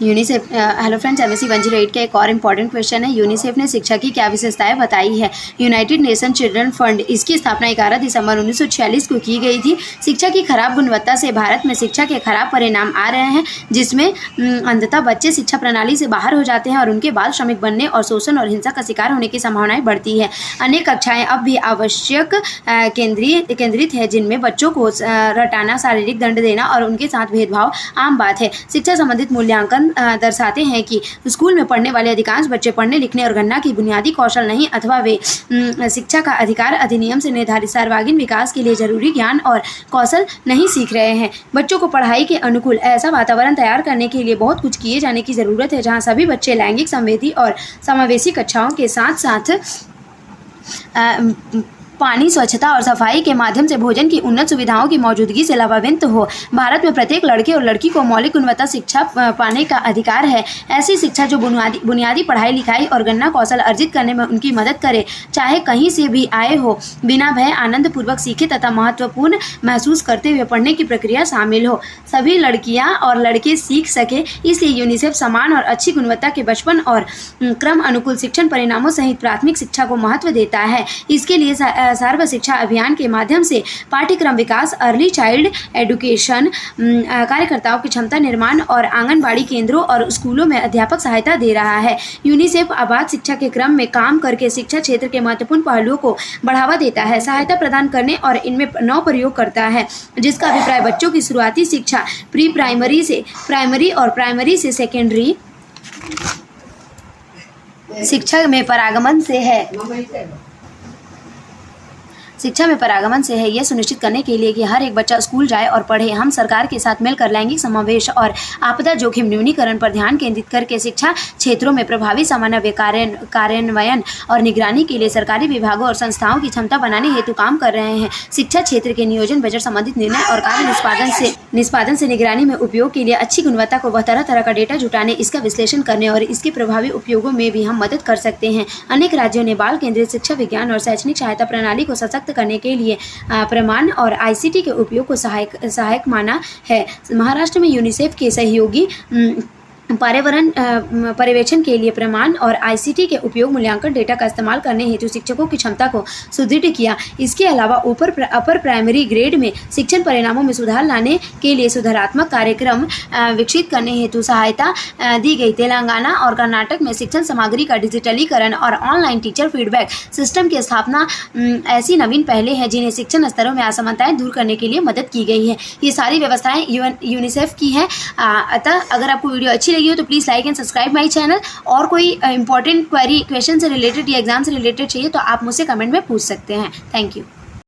UNICEF hello friends, MSc 108 का एक और इम्पॉर्टेंट क्वेश्चन है। यूनिसेफ ने शिक्षा की क्या विशेषताएं बताई है। यूनाइटेड नेशन चिल्ड्रन फंड, इसकी स्थापना 11 दिसंबर 1946 को की गई थी। शिक्षा की खराब गुणवत्ता से भारत में शिक्षा के खराब परिणाम आ रहे हैं, जिसमें अंततः बच्चे शिक्षा प्रणाली से बाहर हो जाते हैं और उनके बाल श्रमिक बनने और शोषण और हिंसा का शिकार होने की संभावनाएं बढ़ती है। अनेक कक्षाएं अब भी आवश्यक केंद्रित है, जिनमें बच्चों को रटाना, शारीरिक दंड देना और उनके साथ भेदभाव आम बात है। शिक्षा संबंधित मूल्यांकन दर्शाते हैं कि स्कूल में पढ़ने वाले अधिकांश बच्चे पढ़ने, लिखने और गणना की बुनियादी कौशल नहीं, अथवा वे शिक्षा का अधिकार अधिनियम से निर्धारित सर्वांगीण विकास के लिए जरूरी ज्ञान और कौशल नहीं सीख रहे हैं। बच्चों को पढ़ाई के अनुकूल ऐसा वातावरण तैयार करने के लिए बहुत कुछ किए जाने की ज़रूरत है, जहां सभी बच्चे लैंगिक, संवेदी और समावेशी कक्षाओं के साथ साथ पानी, स्वच्छता और सफाई के माध्यम से भोजन की उन्नत सुविधाओं की मौजूदगी से लाभान्वित हो। भारत में प्रत्येक लड़के और लड़की को मौलिक गुणवत्ता शिक्षा पाने का अधिकार है। ऐसी शिक्षा जो बुनियादी पढ़ाई लिखाई और गणना कौशल अर्जित करने में उनकी मदद करे, चाहे कहीं से भी आए हो, बिना भय आनंद पूर्वक सीखे तथा महत्वपूर्ण महसूस करते हुए पढ़ने की प्रक्रिया शामिल हो। सभी लड़कियां और लड़के सीख सके, इसलिए यूनिसेफ समान और अच्छी गुणवत्ता के बचपन और क्रम अनुकूल शिक्षण परिणामों सहित प्राथमिक शिक्षा को महत्व देता है। इसके लिए सर्व शिक्षा अभियान के माध्यम से पाठ्यक्रम विकास, अर्ली चाइल्ड एजुकेशन कार्यकर्ताओं की क्षमता निर्माण और आंगनबाड़ी केंद्रों और स्कूलों में अध्यापक सहायता दे रहा है। यूनिसेफ आबाद शिक्षा के क्रम में काम करके शिक्षा क्षेत्र के महत्वपूर्ण पहलुओं को बढ़ावा देता है, सहायता प्रदान करने और इनमें नव प्रयोग करता है, जिसका अभिप्राय बच्चों की शुरुआती शिक्षा प्री प्राइमरी से प्राइमरी और प्राइमरी से सेकेंडरी शिक्षा में परागमन से है। यह सुनिश्चित करने के लिए कि हर एक बच्चा स्कूल जाए और पढ़े। हम सरकार के साथ मिलकर लैंगिक समावेश और आपदा जोखिम न्यूनीकरण पर ध्यान केंद्रित करके शिक्षा क्षेत्रों में प्रभावी समन्वय, कार्यान्वयन और निगरानी के लिए सरकारी विभागों और संस्थाओं की क्षमता बनाने हेतु काम कर रहे हैं। शिक्षा क्षेत्र के नियोजन, बजट संबंधित निर्णय और कार्य निष्पादन से निगरानी में उपयोग के लिए अच्छी गुणवत्ता को वह तरह का डेटा जुटाने, इसका विश्लेषण करने और इसके प्रभावी उपयोगों में भी हम मदद कर सकते हैं। अनेक राज्यों ने बाल केंद्रित शिक्षा, विज्ञान और शैक्षणिक सहायता प्रणाली को सशक्त करने के लिए प्रमाण और आईसीटी के उपयोग को सहायक माना है। महाराष्ट्र में यूनिसेफ के सहयोगी पर्यवेक्षण के लिए प्रमाण और आईसीटी के उपयोग, मूल्यांकन डेटा का इस्तेमाल करने हेतु शिक्षकों की क्षमता को सुदृढ़ किया। इसके अलावा अपर प्राइमरी ग्रेड में शिक्षण परिणामों में सुधार लाने के लिए सुधारात्मक कार्यक्रम विकसित करने हेतु सहायता दी गई। तेलंगाना और कर्नाटक में शिक्षण सामग्री का डिजिटलीकरण और ऑनलाइन टीचर फीडबैक सिस्टम की स्थापना ऐसी नवीन पहले हैं, जिन्हें शिक्षण स्तरों में असमानताएं दूर करने के लिए मदद की गई है। ये सारी व्यवस्थाएं यूनिसेफ की हैं। अतः अगर आपको वीडियो अच्छी हो तो please like and subscribe my channel. और कोई इंपॉर्टेंट क्वेश्चन से रिलेटेड या एग्जाम से रिलेटेड चाहिए तो आप मुझसे कमेंट में पूछ सकते हैं। Thank you.